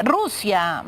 Rusia,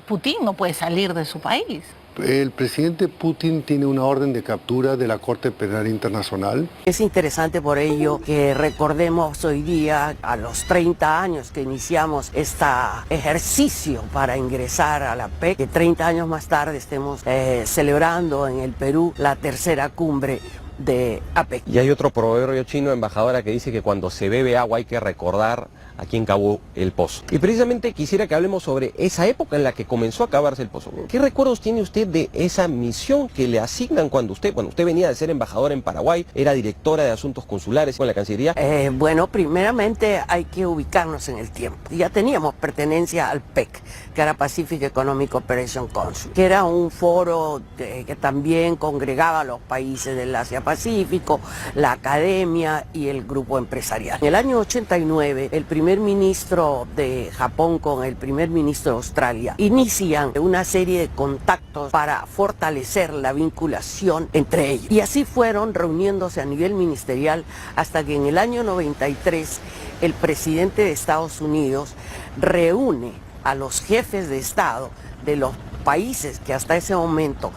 Putin no puede salir de su país. El presidente Putin tiene una orden de captura de la Corte Penal Internacional. Es interesante por ello que recordemos hoy día, a los 30 años que iniciamos este ejercicio para ingresar a la PEC, que 30 años más tarde estemos celebrando en el Perú la tercera cumbre de APEC. Y hay otro proverbio chino, embajadora, que dice que cuando se bebe agua hay que recordar a quién cavó el pozo. Y precisamente quisiera que hablemos sobre esa época en la que comenzó a cavarse el pozo. ¿Qué recuerdos tiene usted de esa misión que le asignan cuando usted venía de ser embajadora en Paraguay, era directora de Asuntos Consulares con la Cancillería? Bueno, primeramente hay que ubicarnos en el tiempo. Ya teníamos pertenencia al PEC, que era Pacific Economic Cooperation Council, que era un foro que también congregaba a los países del Asia-Pacífico, la academia y el grupo empresarial. En el año 89, el primer ministro de Japón con el primer ministro de Australia inician una serie de contactos para fortalecer la vinculación entre ellos. Y así fueron reuniéndose a nivel ministerial hasta que en el año 93 el presidente de Estados Unidos reúne a los jefes de Estado de los países que hasta ese momento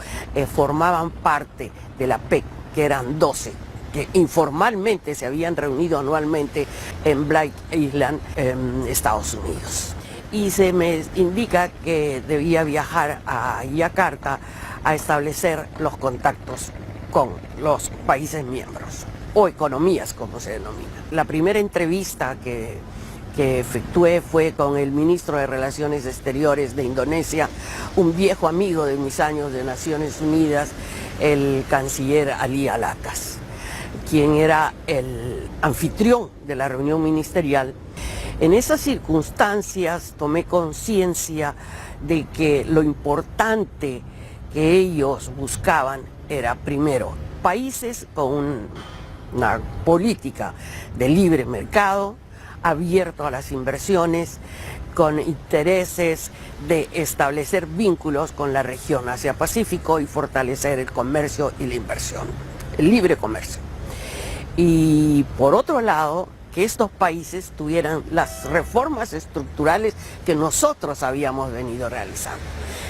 formaban parte de la PEC, que eran 12. Que informalmente se habían reunido anualmente en Blake Island, en Estados Unidos. Y se me indica que debía viajar a Yakarta a establecer los contactos con los países miembros, o economías como se denomina. La primera entrevista que efectué fue con el ministro de Relaciones Exteriores de Indonesia, un viejo amigo de mis años de Naciones Unidas, el canciller Ali Alatas, quien era el anfitrión de la reunión ministerial. En esas circunstancias tomé conciencia de que lo importante que ellos buscaban era, primero, países con una política de libre mercado, abierto a las inversiones, con intereses de establecer vínculos con la región Asia-Pacífico y fortalecer el comercio y la inversión, el libre comercio. Y por otro lado, que estos países tuvieran las reformas estructurales que nosotros habíamos venido realizando.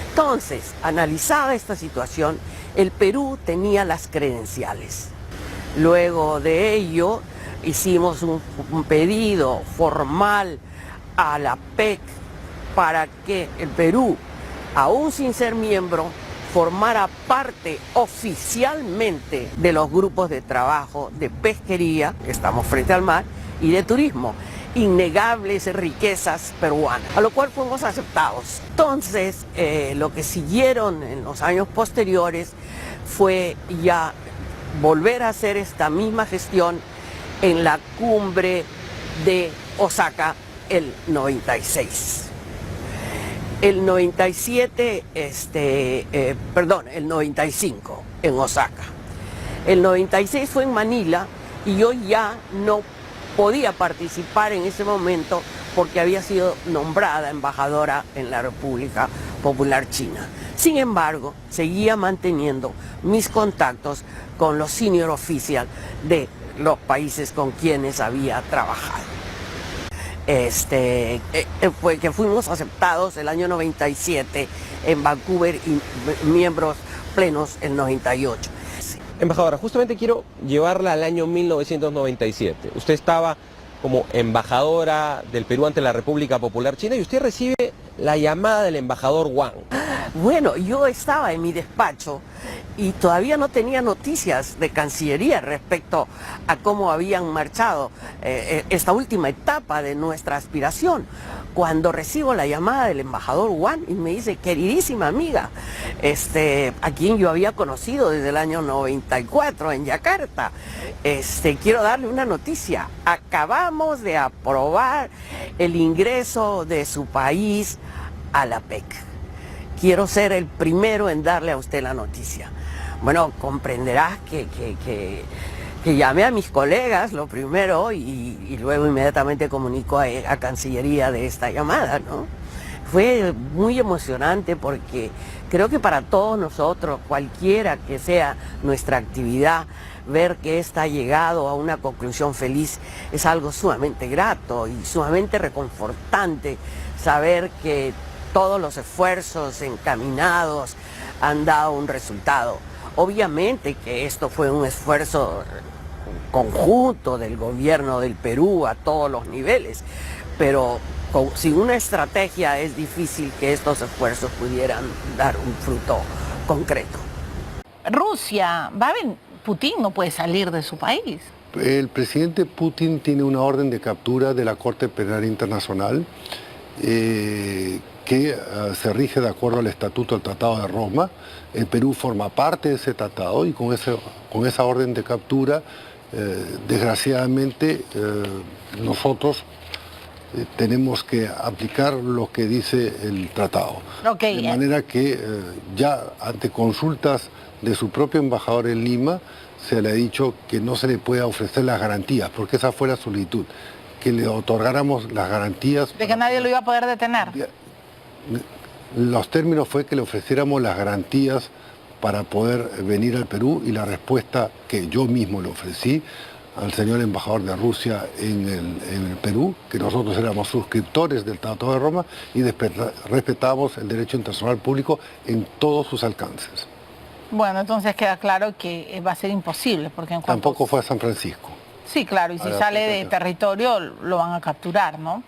Entonces, analizada esta situación, el Perú tenía las credenciales. Luego de ello, hicimos un pedido formal a la PEC para que el Perú, aún sin ser miembro, formara parte oficialmente de los grupos de trabajo de pesquería, que estamos frente al mar, y de turismo, innegables riquezas peruanas, a lo cual fuimos aceptados. Entonces, lo que siguieron en los años posteriores fue ya volver a hacer esta misma gestión en la cumbre de Osaka el 96. El 97, el 95 en Osaka. El 96 fue en Manila y yo ya no podía participar en ese momento porque había sido nombrada embajadora en la República Popular China. Sin embargo, seguía manteniendo mis contactos con los senior officials de los países con quienes había trabajado. Fue que fuimos aceptados el año 97 en Vancouver y miembros plenos el 98. Embajadora, justamente quiero llevarla al año 1997. Usted estaba como embajadora del Perú ante la República Popular China y usted recibe la llamada del embajador Wang. Bueno, yo estaba en mi despacho y todavía no tenía noticias de Cancillería respecto a cómo habían marchado esta última etapa de nuestra aspiración. Cuando recibo la llamada del embajador Wang y me dice, queridísima amiga, a quien yo había conocido desde el año 94 en Yakarta, quiero darle una noticia. Acabamos de aprobar el ingreso de su país a la PEC. Quiero ser el primero en darle a usted la noticia. Bueno, comprenderás que llamé a mis colegas lo primero y luego inmediatamente comunico a Cancillería de esta llamada, ¿no? Fue muy emocionante porque creo que para todos nosotros, cualquiera que sea nuestra actividad, ver que esta ha llegado a una conclusión feliz es algo sumamente grato y sumamente reconfortante saber que todos los esfuerzos encaminados han dado un resultado. Obviamente que esto fue un esfuerzo conjunto del gobierno del Perú a todos los niveles, pero sin una estrategia es difícil que estos esfuerzos pudieran dar un fruto concreto. Rusia, Putin no puede salir de su país. El presidente Putin tiene una orden de captura de la Corte Penal Internacional que se rige de acuerdo al Estatuto del Tratado de Roma. El Perú forma parte de ese tratado y con esa orden de captura, desgraciadamente, nosotros tenemos que aplicar lo que dice el tratado. Okay. De manera que ya ante consultas de su propio embajador en Lima, se le ha dicho que no se le pueda ofrecer las garantías, porque esa fue la solicitud, que le otorgáramos las garantías. De que nadie lo iba a poder detener. Los términos fue que le ofreciéramos las garantías para poder venir al Perú, y la respuesta que yo mismo le ofrecí al señor embajador de Rusia en el Perú, que nosotros éramos suscriptores del Tratado de Roma y respetábamos el derecho internacional público en todos sus alcances. Bueno, entonces queda claro que va a ser imposible, porque en cuanto... Tampoco fue a San Francisco. Sí, claro, y si sale de territorio lo van a capturar, ¿no?